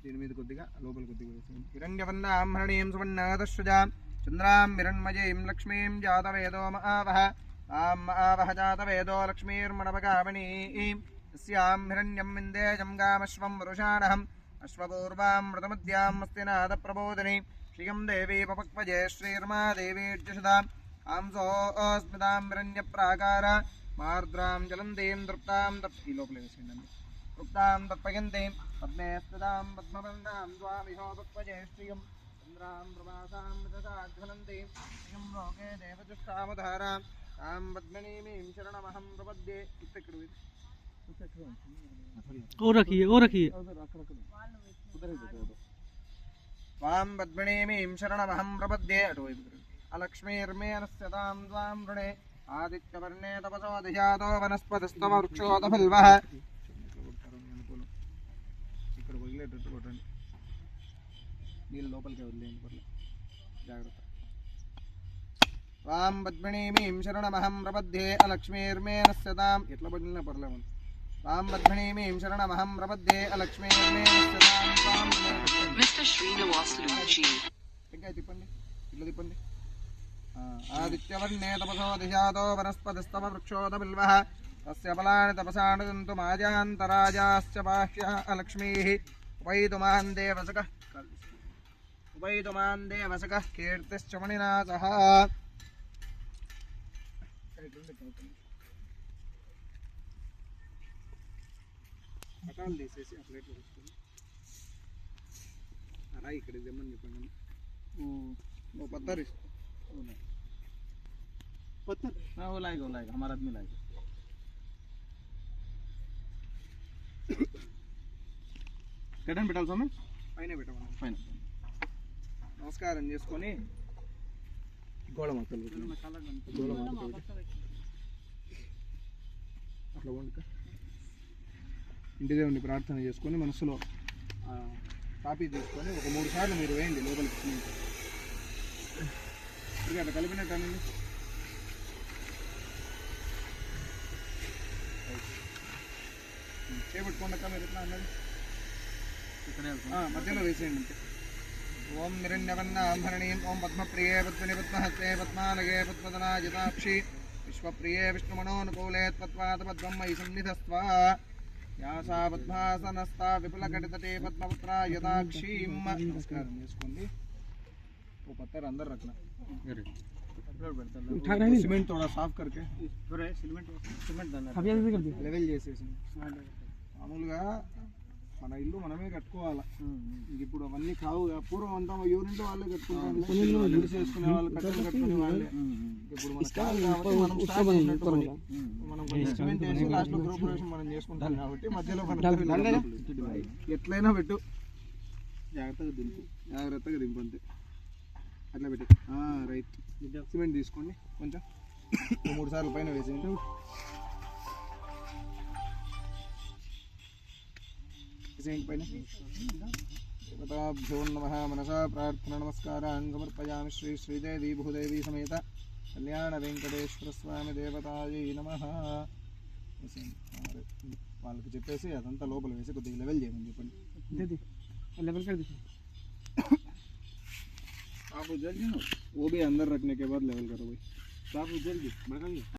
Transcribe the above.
దీని మీద కొద్దిగా లోపల కొద్దిగా వేసేయండి. హిరణ్యవర్ణాం హరణీం సువర్ణాదశ్రుజాం చంద్రాం హిరణ్మయీం లక్ష్మీం జాతవేదో మహావహ తాం మహావహ జాతవేదో లక్ష్మీర్మణవగామణీం యస్యాం హిరణ్యం విందేజం గామశ్వం వరుషాణహం అశ్వపూర్వాం మృతమద్యాం మస్తినాద ప్రబోధిని శ్రియం దేవీ పపక్వజే శ్రీర్మా దేవీర్జషదాం ఆంసోస్మితాం హిరణ్యప్రాకార మార్ద్రాం జలందీం దృప్తాం ఈ లోపల వేసేయండి. తృప్తాం తత్పయంతీం పద్మే స్థితాం పద్మవర్ణాం స్వామిహో పక్వజే శ్రియం చంద్రాం ప్రవాసాం మృతసాధ్వనంతీం శ్రియం లోకే దేవజుష్టామధారాం తాం పద్మనీమీం శరణమహం ప్రపద్యే. और रखिए वां पद्मिनीमीं शरणमहं प्रपद्ये. अलक्ष्मीर्मेनस्यतां त्वां वृणे आदित्यवर्णे तपसो धियातो वनस्पतिस्तव वृक्षोदफल्वः. ఇక్కడ వదిలేటట్టు కొట్టండి, నీళ్ళు లోపలికి వదిలేయండి పర్లేదు, జాగ్రత్త. వాం పద్మినీమీం శరణమహం ప్రపద్యే అలక్ష్మీర్మేనస్యతాం ఎట్లా పడినా పర్లేదు. వాం పద్మినీమీం శరణమహం ప్రపద్యే అలక్ష్మీర్మేనస్యతాం త్వాం ఇంకా తిప్పండి, ఇట్లా తిప్పండి. ఆదిత్యవర్ణే తపసో దిశాతో వనస్పతిస్తవ వృక్షోదబిల్వః తస్య ఫలాని తపసా నంతు మాజాంతరాజాశ్చ బాహ్యః అలక్ష్మీః ఉపైతుమాన్ దేవసకః కీర్తిశ్చ మణినాథః. పటాలు తీసేసి ఆ ప్లేట్లో వేసుకొని అలా ఇక్కడ ఇదేమని చెప్పండి. वो पत्थर पत्थर हाँ वो लाएगा हमारा आदमी लाएगा. కట్టండి పెట్టాలి స్వామి, పైన పెట్టమన్నా పైన నమస్కారం చేసుకొని గోళ మొక్కలు అట్లా వండుక ఇంటి దేవుని ప్రార్థన చేసుకొని మనసులో కాపీ తీసుకొని ఒక 3 సార్లు మీరు వేయండి లోపలికి. అట్లా కలిపినట్టు అనండి. చేపట్టుకోండక మీరు ఎట్లా అన్నది మధ్యలో వేసేయండి అంతే. ఓం నిరణ్యవన్నాంభరణీం ఓం పద్మప్రియే పద్మని పద్మహస్తే పద్మానగే పద్మదనాజితాక్షి విశ్వప్రియే విష్ణుమనోనుకూలే తత్వాత పద్మం మయి సన్నిధస్త్వా యాసా పద్మాసనస్థా విపులకటితటే పద్మపుత్రా యదాక్షీం. నమస్కారం చేసుకోండి. वो पत्थर अंदर रखना, सीमेंट थोड़ा साफ करके లెవెల్ చేసేసి మామూలుగా మన ఇల్లు మనమే కట్టుకోవాలి. ఇప్పుడు అవన్నీ కావు, పూర్వం అంతా ఎవరింటి వాళ్ళే కట్టుకుంటాం, చేసుకునే వాళ్ళు కట్టుకునే వాళ్ళే. ఇప్పుడు మనం సిమెంట్ వేసి లాస్ట్ లో గృహప్రవేశం మనం చేసుకుంటాం కాబట్టి మధ్యలో ఎట్లయినా పెట్టు, జాగ్రత్తగా దింపు అంతే. అట్లా పెట్టి రైట్. సిమెంట్ తీసుకోండి కొంచెం 3 సార్లు పైన వేసేయండి. పైన దేవతాభ్యో నమః మనసా ప్రార్థన నమస్కారాన్ సమర్పయామి. శ్రీ శ్రీదేవి భూదేవి సమేత కళ్యాణ వెంకటేశ్వర స్వామి దేవతాయై నమః. వాళ్ళకి చెప్పేసి అదంతా లోపల వేసి కొద్దిగా లెవెల్ చేయమని చెప్పండి. आप जल्दी ना वो भी अंदर रखने के बाद लेवल करो भाई. आप जल्दी